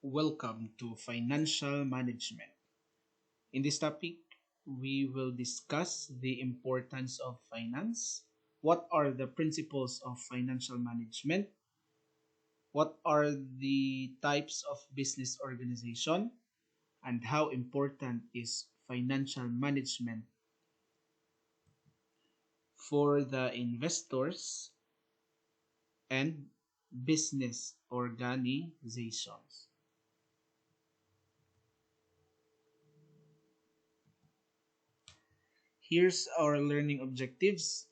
Welcome to Financial Management. In this topic, we will discuss the importance of finance. What are the principles of financial management? What are the types of business organization? And how important is financial management for the investors and business organizations? Here's our learning objectives.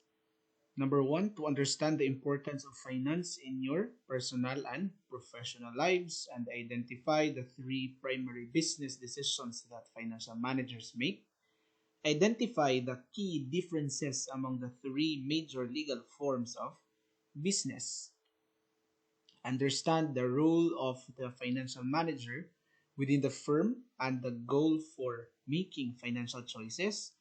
Number one, to understand the importance of finance in your personal and professional lives and identify the three primary business decisions that financial managers make. Identify the key differences among the three major legal forms of business. Understand the role of the financial manager within the firm and the goal for making financial choices.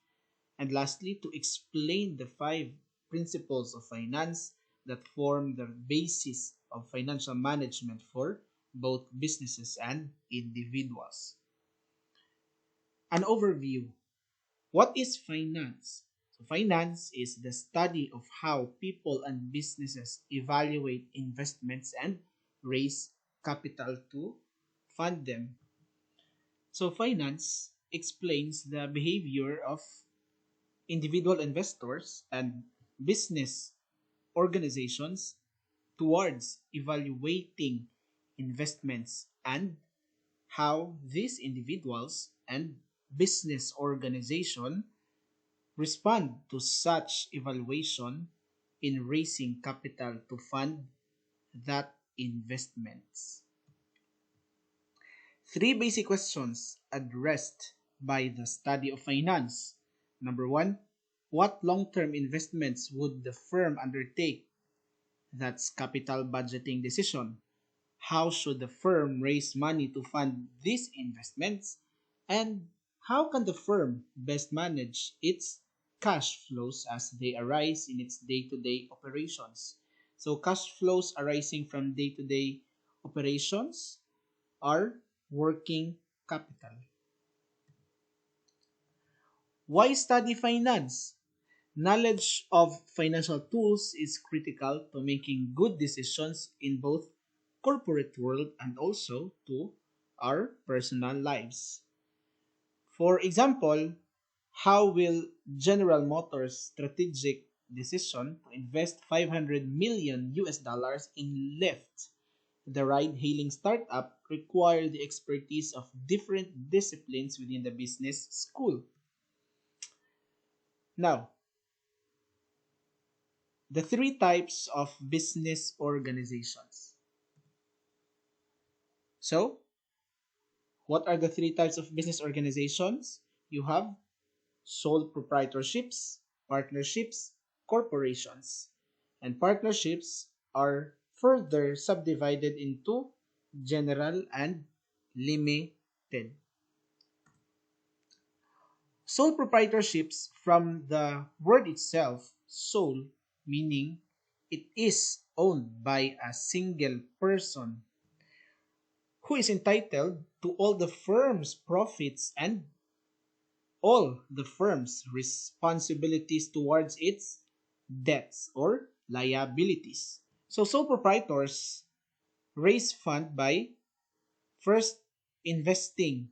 And lastly, to explain the five principles of finance that form the basis of financial management for both businesses and individuals. An overview. What is finance? So finance is the study of how people and businesses evaluate investments and raise capital to fund them. So finance explains the behavior of individual investors and business organizations towards evaluating investments and how these individuals and business organization respond to such evaluation in raising capital to fund that investments. Three basic questions addressed by the study of finance. Number one, what long-term investments would the firm undertake? That's capital budgeting decision. How should the firm raise money to fund these investments? And how can the firm best manage its cash flows as they arise in its day-to-day operations? So cash flows arising from day-to-day operations are working capital. Why study finance? Knowledge of financial tools is critical to making good decisions in both corporate world and also to our personal lives. For example, how will General Motors strategic decision to invest 500 million US dollars in Lyft, the ride-hailing startup, require the expertise of different disciplines within the business school? Now, the three types of business organizations. So, what are the three types of business organizations? You have sole proprietorships, partnerships, corporations. And partnerships are further subdivided into general and limited. Sole proprietorships, from the word itself, sole, meaning it is owned by a single person who is entitled to all the firm's profits and all the firm's responsibilities towards its debts or liabilities. So sole proprietors raise fund by first investing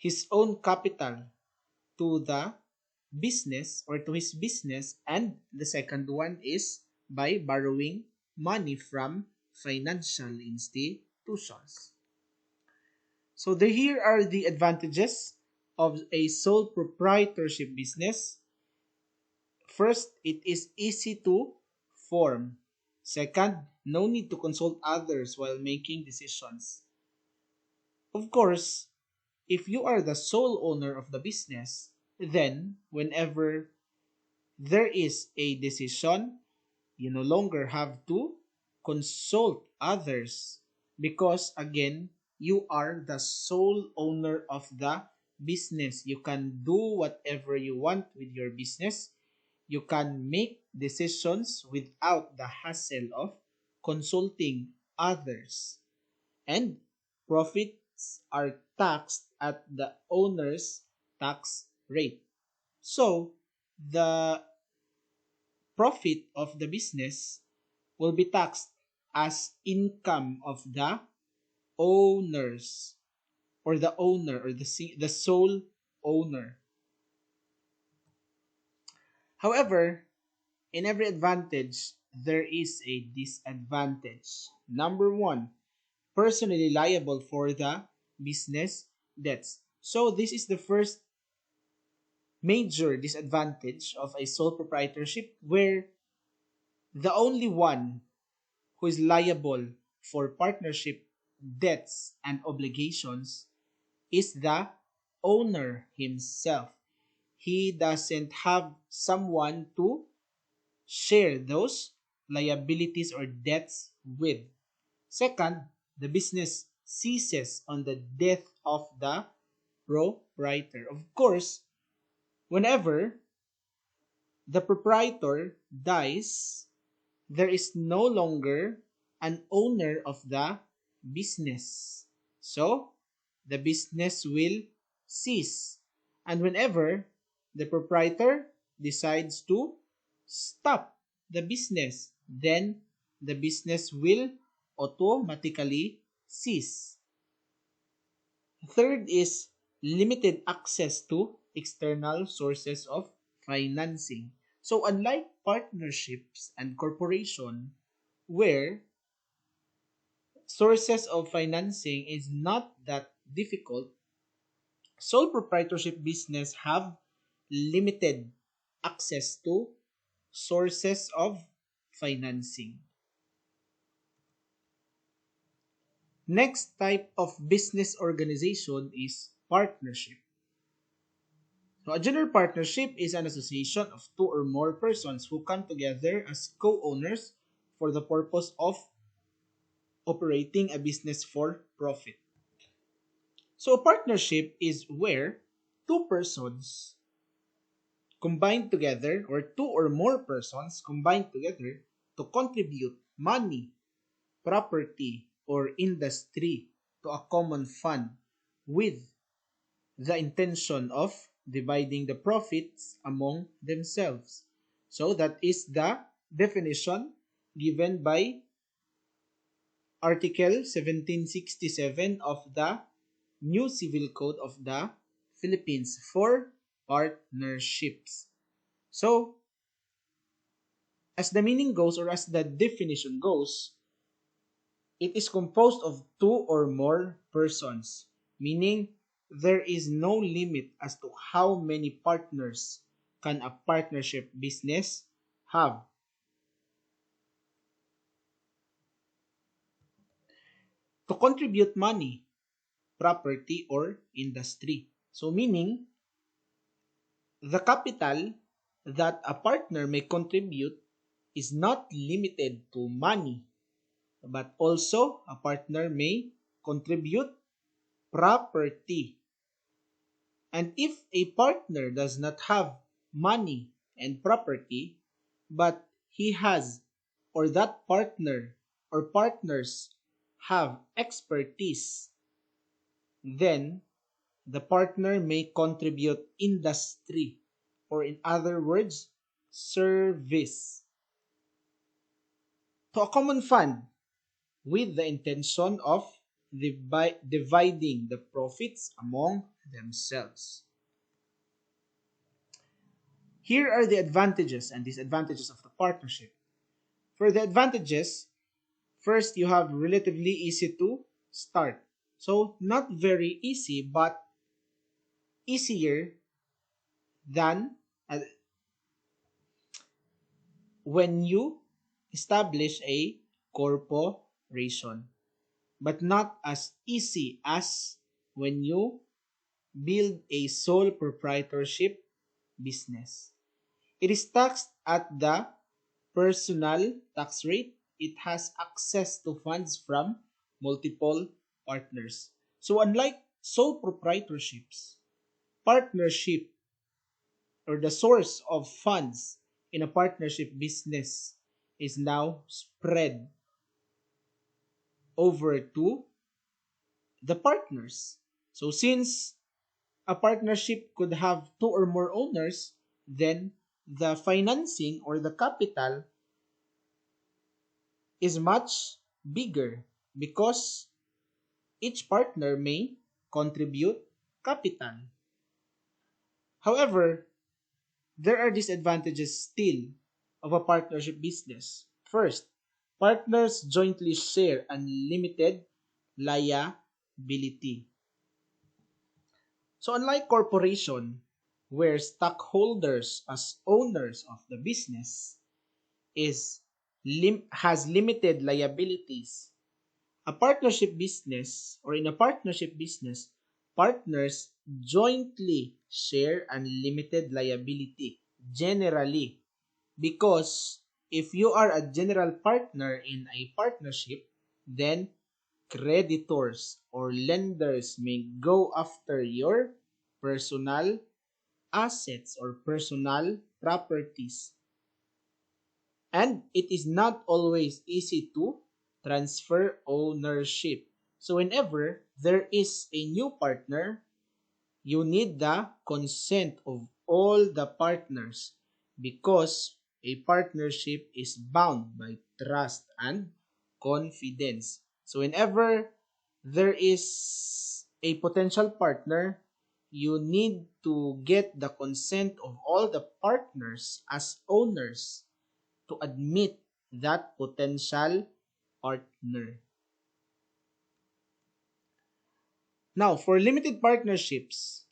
his own capital to the business or to his business, and the second one is by borrowing money from financial institutions. So here are the advantages of a sole proprietorship business. First, it is easy to form. Second, no need to consult others while making decisions. Of course, if you are the sole owner of the business, then whenever there is a decision, you no longer have to consult others because again, you are the sole owner of the business. You can do whatever you want with your business. You can make decisions without the hassle of consulting others, and profits are taxed at the owner's tax rate. So, the profit of the business will be taxed as income of the owners, or the owner, or the sole owner. However, in every advantage, there is a disadvantage. Number one, personally liable for the business debts. So this is the first major disadvantage of a sole proprietorship, where the only one who is liable for partnership debts and obligations is the owner himself. He doesn't have someone to share those liabilities or debts with. Second, the business ceases on the death of the proprietor. Of course, whenever the proprietor dies, there is no longer an owner of the business. So, the business will cease. And whenever the proprietor decides to stop the business, then the business will automatically cease. Third is limited access to external sources of financing. So unlike partnerships and corporation, where sources of financing is not that difficult, sole proprietorship business have limited access to sources of financing. Next type of business organization is partnership. So a general partnership is an association of two or more persons who come together as co-owners for the purpose of operating a business for profit. So a partnership is where two persons combine together, or two or more persons combine together to contribute money, property, or industry to a common fund with the intention of dividing the profits among themselves. So that is the definition given by Article 1767 of the New Civil Code of the Philippines for partnerships. So, as the meaning goes, or as the definition goes, it is composed of two or more persons, meaning there is no limit as to how many partners can a partnership business have. To contribute money, property, or industry. So meaning, the capital that a partner may contribute is not limited to money, but also a partner may contribute property. And if a partner does not have money and property, but he has, or that partner or partners have expertise, then the partner may contribute industry, or in other words, service, to a common fund with the intention of dividing the profits among themselves. Here are the advantages and disadvantages of the partnership. For the advantages, first, you have relatively easy to start. So, not very easy, but easier than when you establish a corporation, but not as easy as when you build a sole proprietorship business. It is taxed at the personal tax rate. It has access to funds from multiple partners. So unlike sole proprietorships, partnership, or the source of funds in a partnership business, is now spread over to the partners. So since a partnership could have two or more owners, then the financing or the capital is much bigger because each partner may contribute capital. However, there are disadvantages still of a partnership business. First, partners jointly share unlimited liability. So unlike corporation, where stockholders as owners of the business has limited liabilities, a partnership business or in a partnership business, partners jointly share unlimited liability generally because if you are a general partner in a partnership, then creditors or lenders may go after your personal assets or personal properties. And it is not always easy to transfer ownership. So whenever there is a new partner, you need the consent of all the partners because a partnership is bound by trust and confidence. So whenever there is a potential partner, you need to get the consent of all the partners as owners to admit that potential partner. Now, for limited partnerships,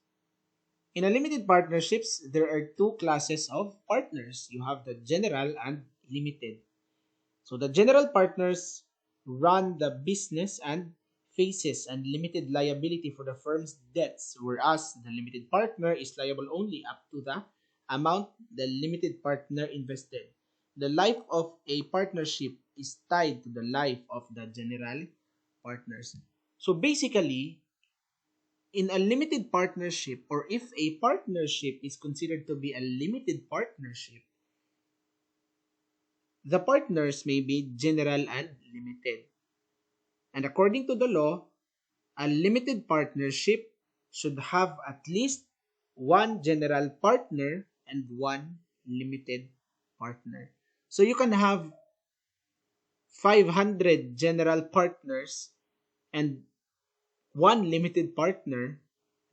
in a limited partnerships, there are two classes of partners. You have the general and limited. So the general partners run the business and faces unlimited liability for the firm's debts, whereas the limited partner is liable only up to the amount the limited partner invested. The life of a partnership is tied to the life of the general partners. So basically, in a limited partnership, or if a partnership is considered to be a limited partnership, the partners may be general and limited. And according to the law, a limited partnership should have at least one general partner and one limited partner. So you can have 500 general partners and one limited partner.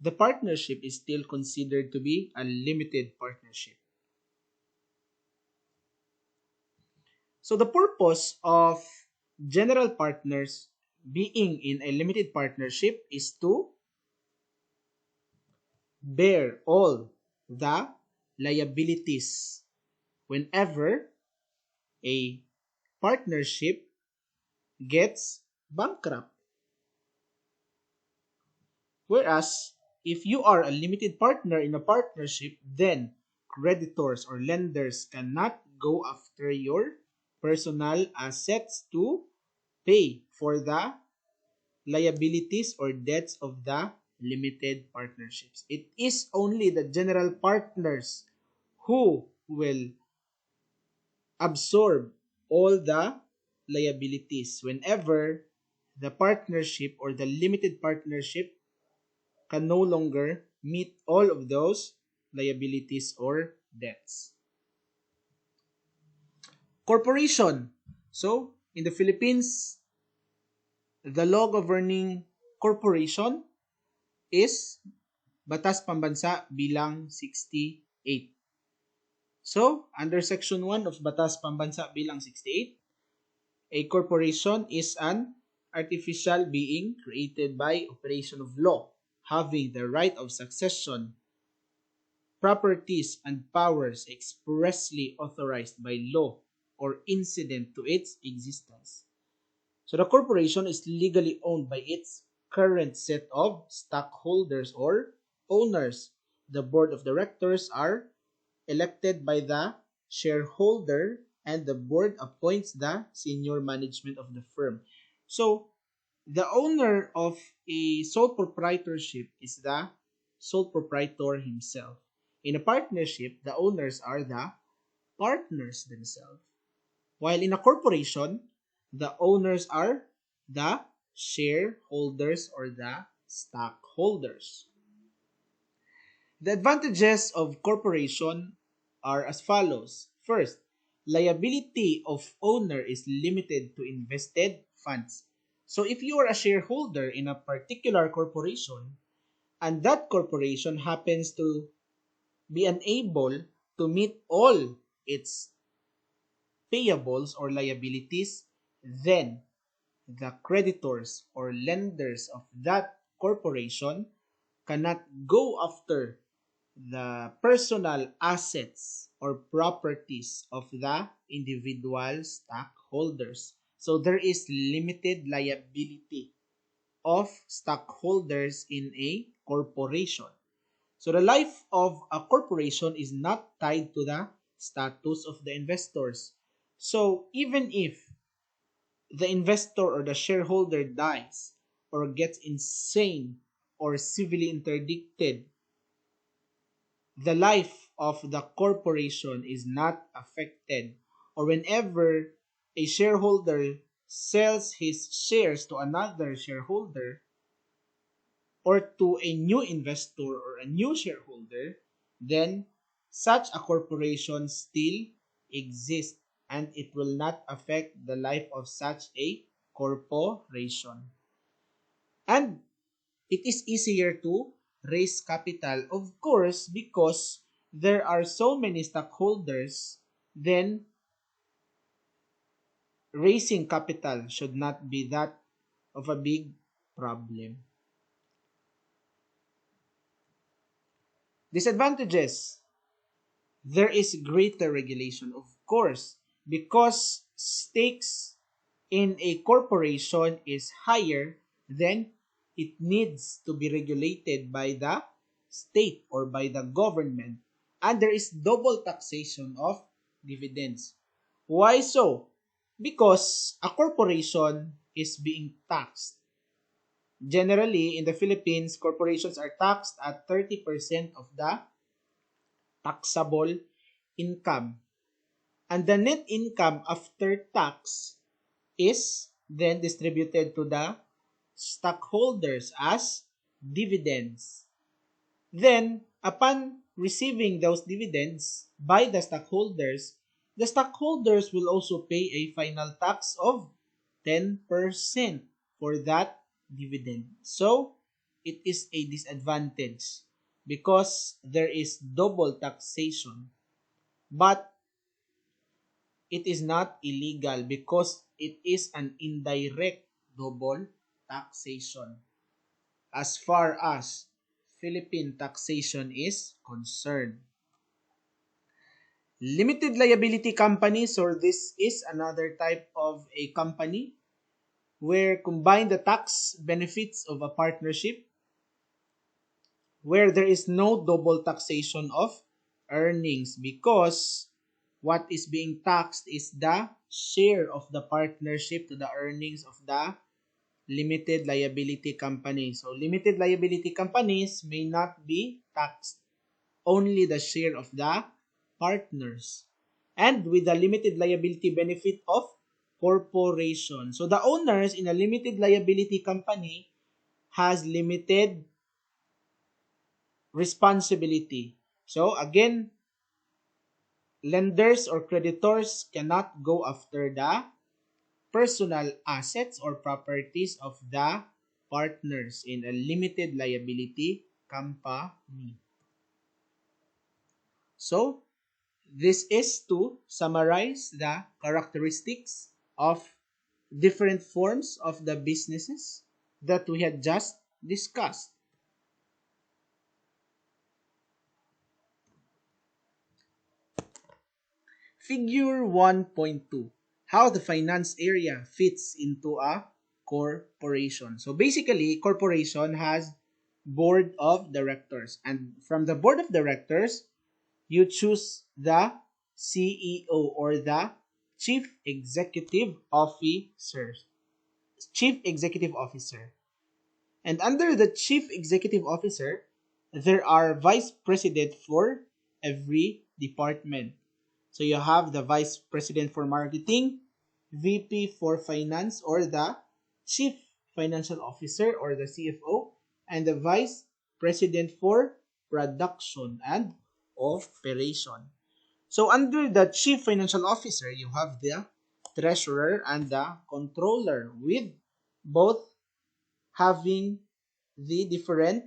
The partnership is still considered to be a limited partnership. So the purpose of general partners being in a limited partnership is to bear all the liabilities whenever a partnership gets bankrupt. Whereas, if you are a limited partner in a partnership, then creditors or lenders cannot go after your personal assets to pay for the liabilities or debts of the limited partnerships. It is only the general partners who will absorb all the liabilities whenever the partnership or the limited partnership can no longer meet all of those liabilities or debts. Corporation. So, in the Philippines, the law governing corporation is Batas Pambansa bilang 68. So, under Section 1 of Batas Pambansa bilang 68, a corporation is an artificial being created by operation of law, having the right of succession, properties, and powers expressly authorized by law or incident to its existence. So the corporation is legally owned by its current set of stockholders or owners. The board of directors are elected by the shareholder and the board appoints the senior management of the firm. So the owner of a sole proprietorship is the sole proprietor himself. In a partnership, the owners are the partners themselves. While in a corporation, the owners are the shareholders or the stockholders. The advantages of corporation are as follows. First, liability of owner is limited to invested funds. So if you are a shareholder in a particular corporation and that corporation happens to be unable to meet all its payables or liabilities, then the creditors or lenders of that corporation cannot go after the personal assets or properties of the individual stockholders. So there is limited liability of stockholders in a corporation. So the life of a corporation is not tied to the status of the investors. So even if the investor or the shareholder dies or gets insane or severely interdicted, the life of the corporation is not affected. Or whenever a shareholder sells his shares to another shareholder or to a new investor or a new shareholder, then such a corporation still exists and it will not affect the life of such a corporation. And it is easier to raise capital, of course, because there are so many stockholders, then raising capital should not be that of a big problem. Disadvantages: there is greater regulation, of course, because stakes in a corporation is higher, then it needs to be regulated by the state or by the government. And there is double taxation of dividends. Why so? Because a corporation is being taxed. Generally, in the Philippines, corporations are taxed at 30% of the taxable income. And the net income after tax is then distributed to the stockholders as dividends. Then, upon receiving those dividends by the stockholders will also pay a final tax of 10% for that dividend. So, it is a disadvantage because there is double taxation. But it is not illegal because it is an indirect double taxation as far as Philippine taxation is concerned. Limited liability companies, or this is another type of a company where combine the tax benefits of a partnership where there is no double taxation of earnings because what is being taxed is the share of the partnership to the earnings of the limited liability company. So limited liability companies may not be taxed, only the share of the partners. And with the limited liability benefit of corporation. So the owners in a limited liability company has limited responsibility. So again, lenders or creditors cannot go after the personal assets or properties of the partners in a limited liability company. So, this is to summarize the characteristics of different forms of the businesses that we had just discussed. Figure 1.2. How the finance area fits into a corporation. So basically, corporation has board of directors. And from the board of directors, you choose the CEO or the Chief Executive Officer. Chief Executive Officer. And under the Chief Executive Officer, there are Vice President for every department. So you have the Vice President for Marketing, VP for Finance, or the Chief Financial Officer or the CFO, and the Vice President for Production and Operation. So under the Chief Financial Officer, you have the Treasurer and the Controller, with both having the different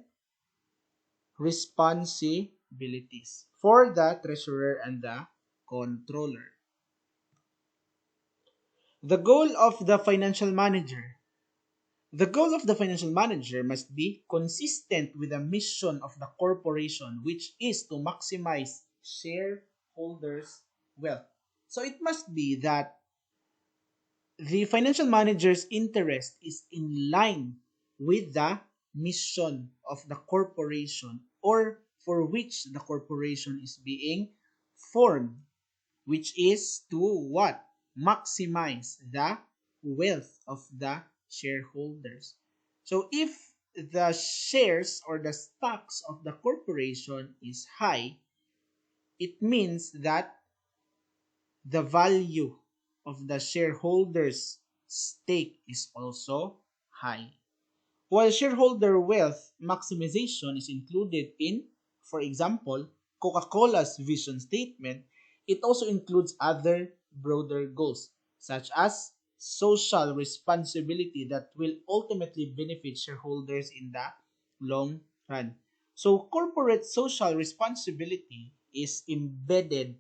responsibilities. For the Treasurer and the Controller, the goal of the financial manager. The goal of the financial manager must be consistent with the mission of the corporation, which is to maximize shareholders' wealth. So it must be that the financial manager's interest is in line with the mission of the corporation, or for which the corporation is being formed, which is to what? Maximize the wealth of the shareholders. So if the shares or the stocks of the corporation is high, it means that the value of the shareholders' stake is also high. While shareholder wealth maximization is included in, for example, Coca-Cola's vision statement, it also includes other broader goals, such as social responsibility that will ultimately benefit shareholders in the long run. So, corporate social responsibility is embedded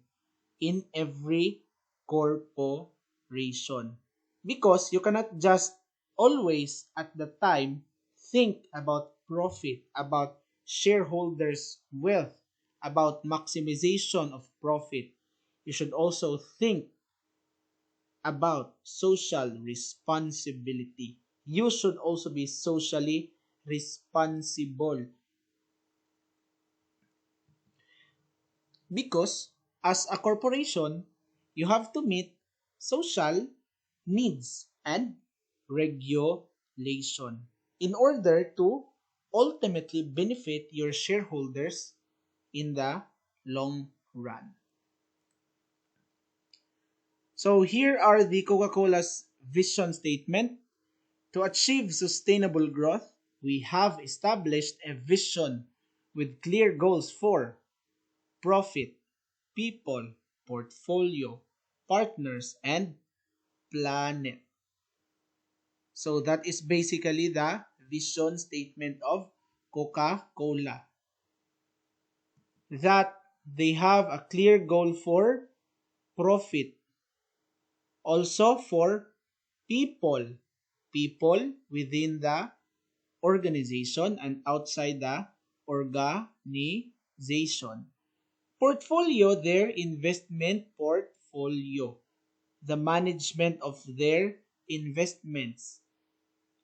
in every corporation, because you cannot just always at the time think about profit, about shareholders' wealth, about maximization of profit. You should also think about social responsibility. You should also be socially responsible, because as a corporation, you have to meet social needs and regulation in order to ultimately benefit your shareholders in the long run. So here are the Coca-Cola's vision statement. To achieve sustainable growth, we have established a vision with clear goals for profit, people, portfolio, partners, and planet. So that is basically the vision statement of Coca-Cola. That they have a clear goal for profit, also for people, people within the organization and outside the organization. Portfolio, their investment portfolio, the management of their investments.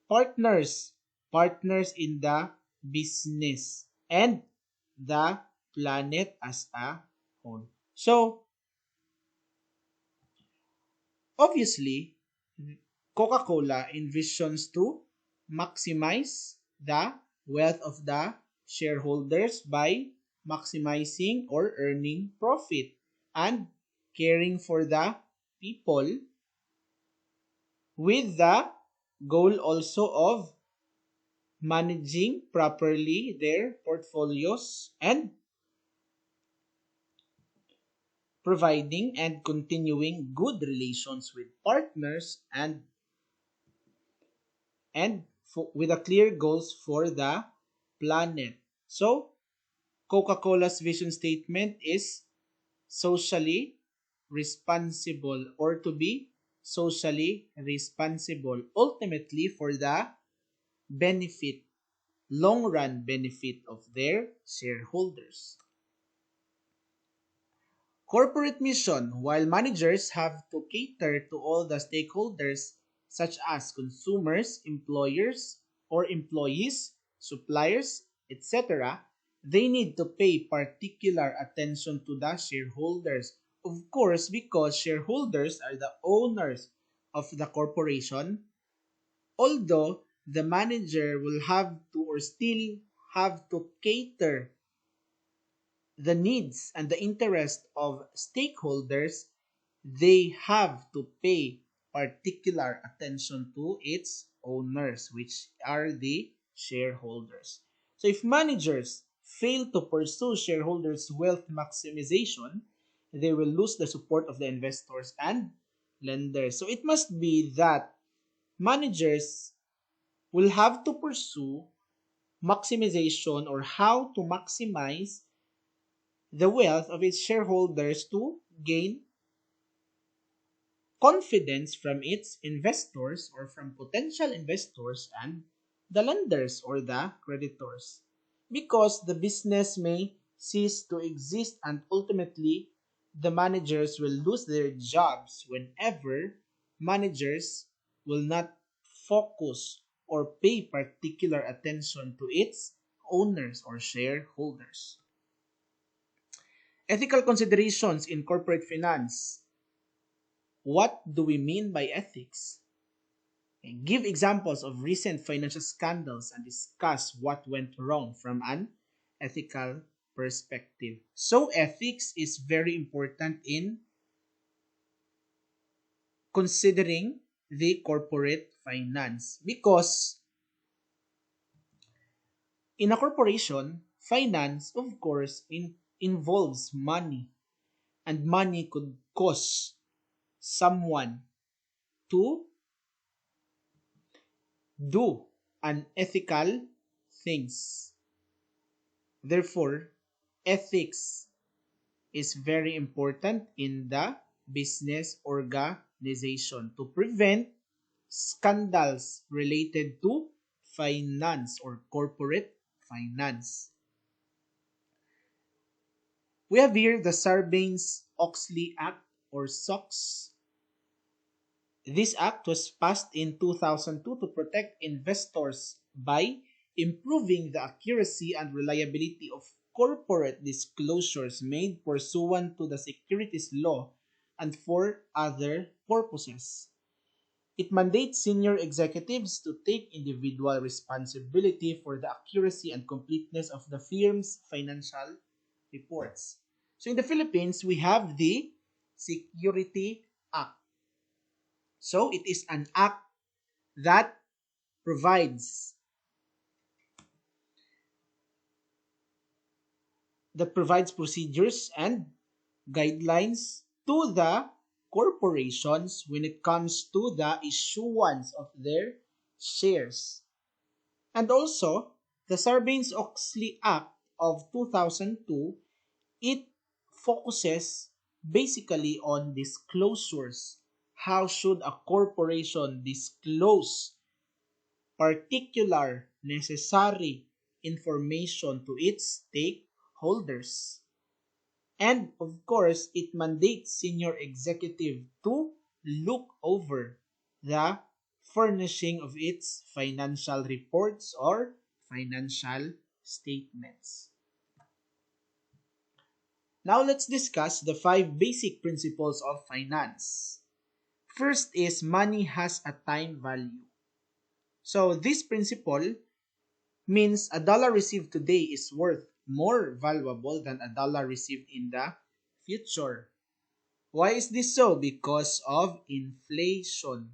Partners, partners in the business, and the planet as a whole. So, obviously, Coca-Cola envisions to maximize the wealth of the shareholders by maximizing or earning profit and caring for the people, with the goal also of managing properly their portfolios and providing and continuing good relations with partners, and with a clear goals for the planet. So, Coca-Cola's vision statement is socially responsible, or to be socially responsible, ultimately for the benefit, long run benefit of their shareholders. Corporate mission. While managers have to cater to all the stakeholders, such as consumers, employers or employees, suppliers, etc., they need to pay particular attention to the shareholders. Of course, because shareholders are the owners of the corporation, although the manager will have to, or still have to, cater the needs and the interest of stakeholders, they have to pay particular attention to its owners, which are the shareholders. So if managers fail to pursue shareholders' wealth maximization, they will lose the support of the investors and lenders. So it must be that managers will have to pursue maximization or how to maximize the wealth of its shareholders to gain confidence from its investors or from potential investors and the lenders or the creditors. Because the business may cease to exist and ultimately the managers will lose their jobs whenever managers will not focus or pay particular attention to its owners or shareholders. Ethical considerations in corporate finance. What do we mean by ethics? Give examples of recent financial scandals and discuss what went wrong from an ethical perspective. So, ethics is very important in considering the corporate finance because in a corporation, finance, of course, involves money, and money could cause someone to do unethical things. Therefore, ethics is very important in the business organization to prevent scandals related to finance or corporate finance. We have here the Sarbanes-Oxley Act or SOX. This act was passed in 2002 to protect investors by improving the accuracy and reliability of corporate disclosures made pursuant to the securities law and for other purposes. It mandates senior executives to take individual responsibility for the accuracy and completeness of the firm's financial reports. So in the Philippines, we have the Security Act. So it is an act that provides procedures and guidelines to the corporations when it comes to the issuance of their shares. And also, the Sarbanes-Oxley Act of 2002, it focuses basically on disclosures. How should a corporation disclose particular necessary information to its stakeholders? And of course, it mandates senior executive to look over the furnishing of its financial reports or financial statements. Now let's discuss the 5 basic principles of finance. First is money has a time value. So this principle means a dollar received today is worth more valuable than a dollar received in the future. Why is this so? Because of inflation.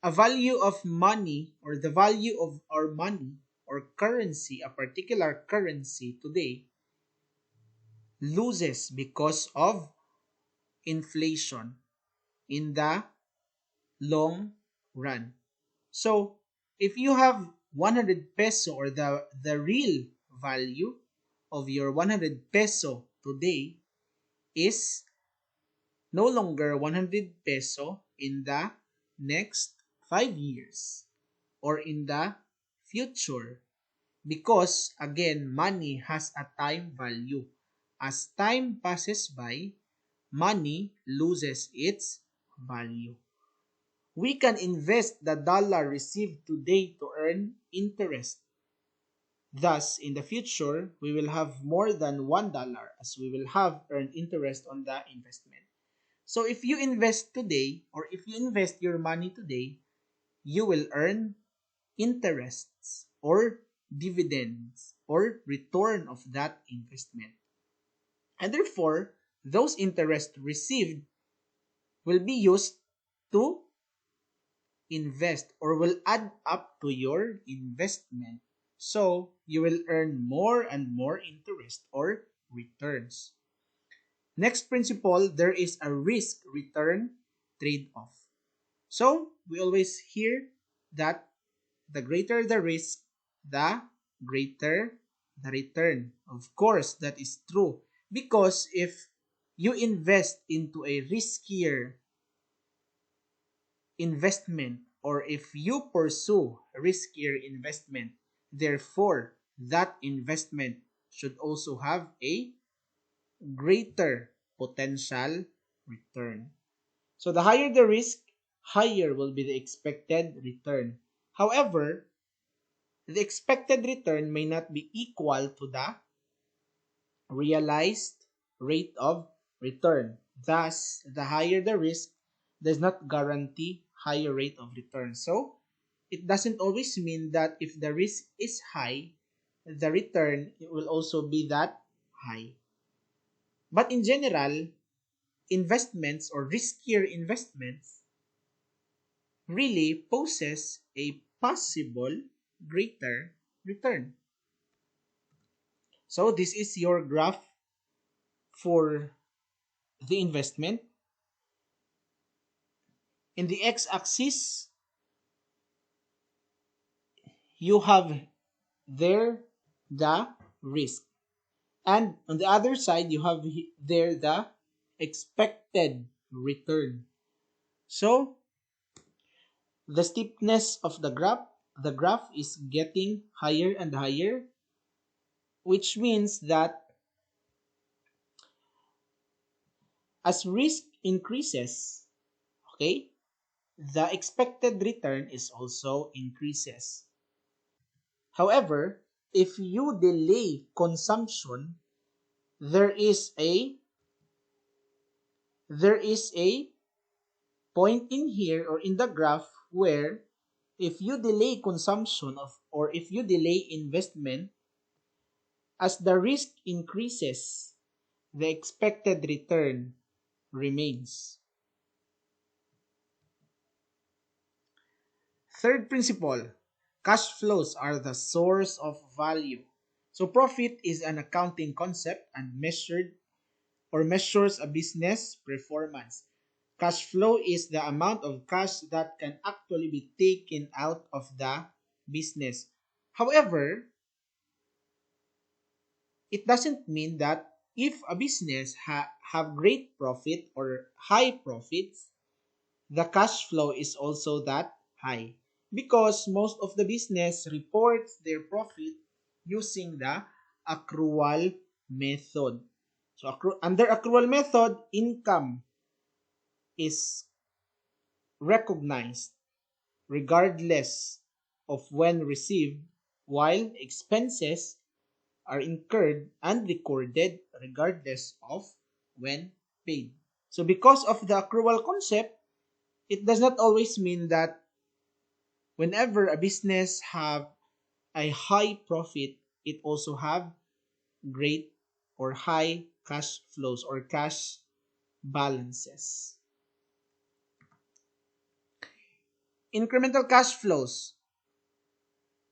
A value of money or the value of our money or currency, a particular currency today, loses because of inflation in the long run. So, if you have 100 peso or the real value of your 100 peso today is no longer 100 peso in the next 5 years or in the future because again money has a time value. As time passes by, money loses its value. We can invest the dollar received today to earn interest. Thus, in the future, we will have more than $1 as we will have earned interest on the investment. So if you invest today or if you invest your money today, you will earn interests or dividends or return of that investment. And therefore, those interests received will be used to invest or will add up to your investment. So you will earn more and more interest or returns. Next principle, there is a risk return trade off. So we always hear that the greater the risk, the greater the return. Of course, that is true because if you invest into a riskier investment or if you pursue riskier investment, therefore that investment should also have a greater potential return. So the higher the risk, higher will be the expected return. However, the expected return may not be equal to the realized rate of return. Thus, the higher the risk does not guarantee higher rate of return. So, it doesn't always mean that if the risk is high, the return will also be that high. But in general, investments or riskier investments really poses a possible greater return. So this is your graph for the investment. In the x-axis, you have there the risk. And on the other side, you have there the expected return. So the steepness of the graph is getting higher and higher, which means that as risk increases, okay, the expected return is also increases. However, if you delay consumption, there is a point in here or in the graph where if you delay consumption of or if you delay investment, as the risk increases, the expected return remains. Third principle, cash flows are the source of value. So profit is an accounting concept and measures a business performance. Cash flow is the amount of cash that can actually be taken out of the business. However, it doesn't mean that if a business have great profit or high profits, the cash flow is also that high because most of the business reports their profit using the accrual method. So under accrual method, income is recognized regardless of when received, while expenses are incurred and recorded regardless of when paid. So because of the accrual concept, it does not always mean that whenever a business have a high profit, it also have great or high cash flows or cash balances. Incremental cash flows.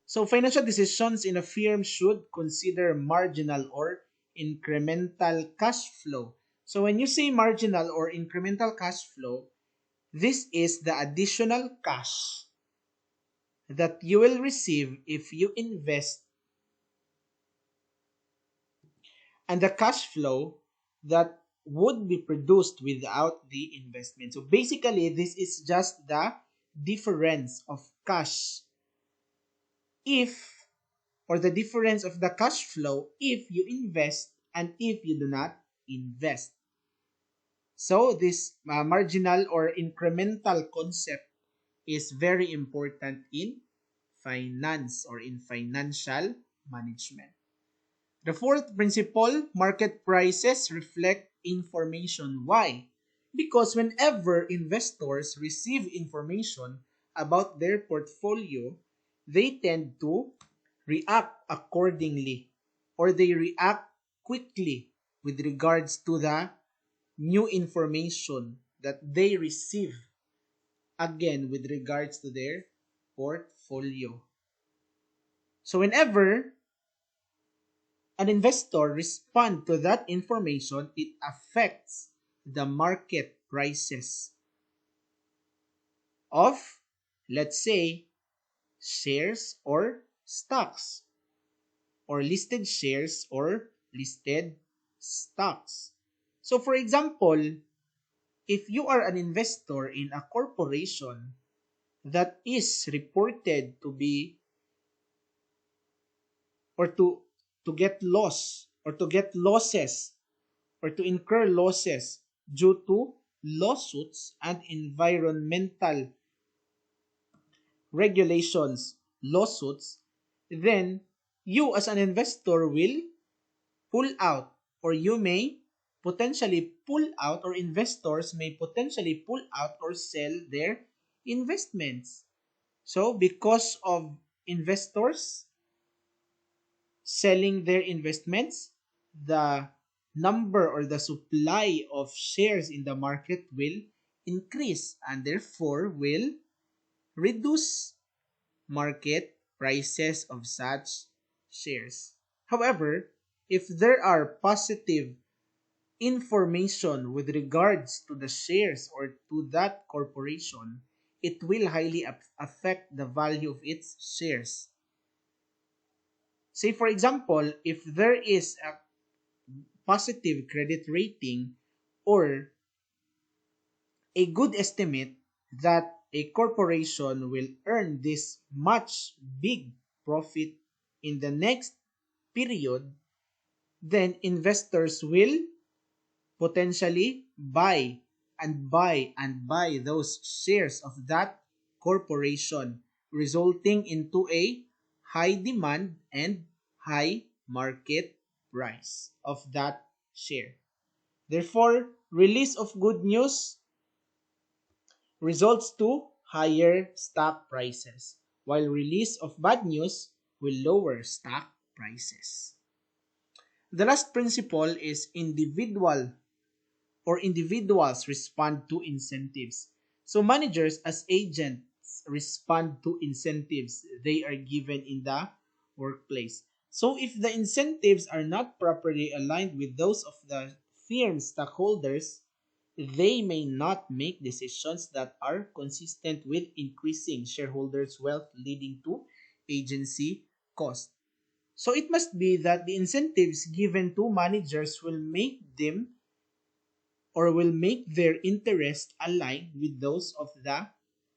So financial decisions in a firm should consider marginal or incremental cash flow. So when you say marginal or incremental cash flow, this is the additional cash that you will receive if you invest and the cash flow that would be produced without the investment. So basically, this is just the difference of cash if or the difference of the cash flow if you invest and if you do not invest. So this marginal or incremental concept is very important in finance or in financial management. The fourth principle, market prices reflect information. Why? Because whenever investors receive information about their portfolio, they tend to react accordingly or they react quickly with regards to the new information that they receive again with regards to their portfolio. So whenever an investor responds to that information, it affects the market prices of, let's say, shares or stocks, or listed shares or listed stocks. So for example, if you are an investor in a corporation that is reported to be, or to get loss, or to get losses, or to incur losses due to lawsuits and environmental regulations, lawsuits, then you as an investor will pull out, or you may potentially pull out, or investors may potentially pull out or sell their investments. So because of investors selling their investments, the number or the supply of shares in the market will increase and therefore will reduce market prices of such shares. However, if there are positive information with regards to the shares or to that corporation, it will highly affect the value of its shares. Say, for example, if there is a positive credit rating or a good estimate that a corporation will earn this much big profit in the next period, then investors will potentially buy and buy and buy those shares of that corporation, resulting into a high demand and high market price of that share. Therefore, release of good news results to higher stock prices, while release of bad news will lower stock prices. The last principle is individuals respond to incentives. So managers as agents respond to incentives they are given in the workplace. So if the incentives are not properly aligned with those of the firm's stockholders, they may not make decisions that are consistent with increasing shareholders' wealth, leading to agency cost. So it must be that the incentives given to managers will make them, or will make their interest align with those of the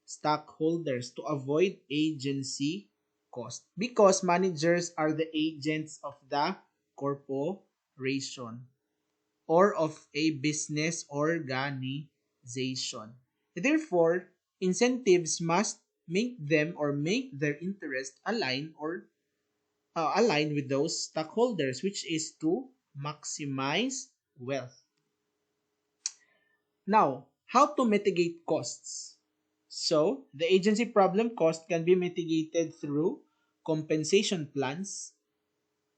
stockholders to avoid agency cost, because managers are the agents of the corporation or of a business organization. Therefore, incentives must make them, or make their interest align, or align with those stockholders, which is to maximize wealth. Now, how to mitigate costs? So, the agency problem cost can be mitigated through compensation plans.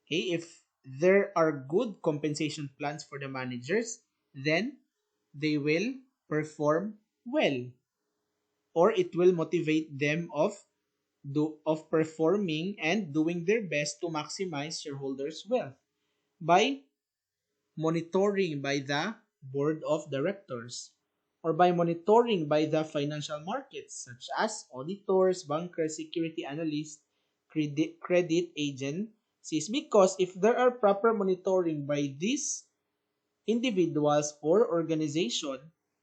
Okay, if there are good compensation plans for the managers, then they will perform well, or it will motivate them of performing and doing their best to maximize shareholders' wealth by monitoring by the board of directors, or by monitoring by the financial markets such as auditors, bankers, security analysts, credit agencies. Because if there are proper monitoring by these individuals or organization,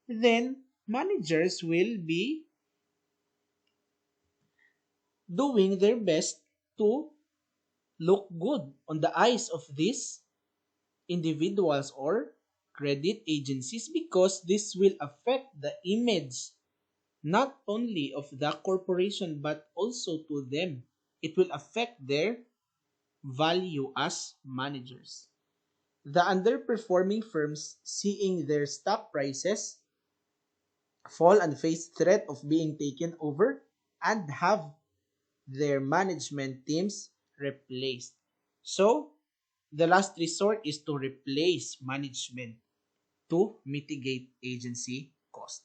then managers will be doing their best to look good on the eyes of these individuals or credit agencies, because this will affect the image not only of the corporation but also to them. It will affect their value as managers. The underperforming firms, seeing their stock prices fall and face threat of being taken over and have their management teams replaced. So, the last resort is to replace management to mitigate agency cost.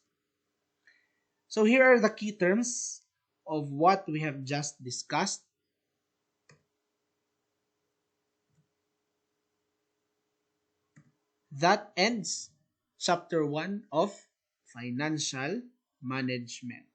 So here are the key terms of what we have just discussed. That ends chapter 1 of financial management.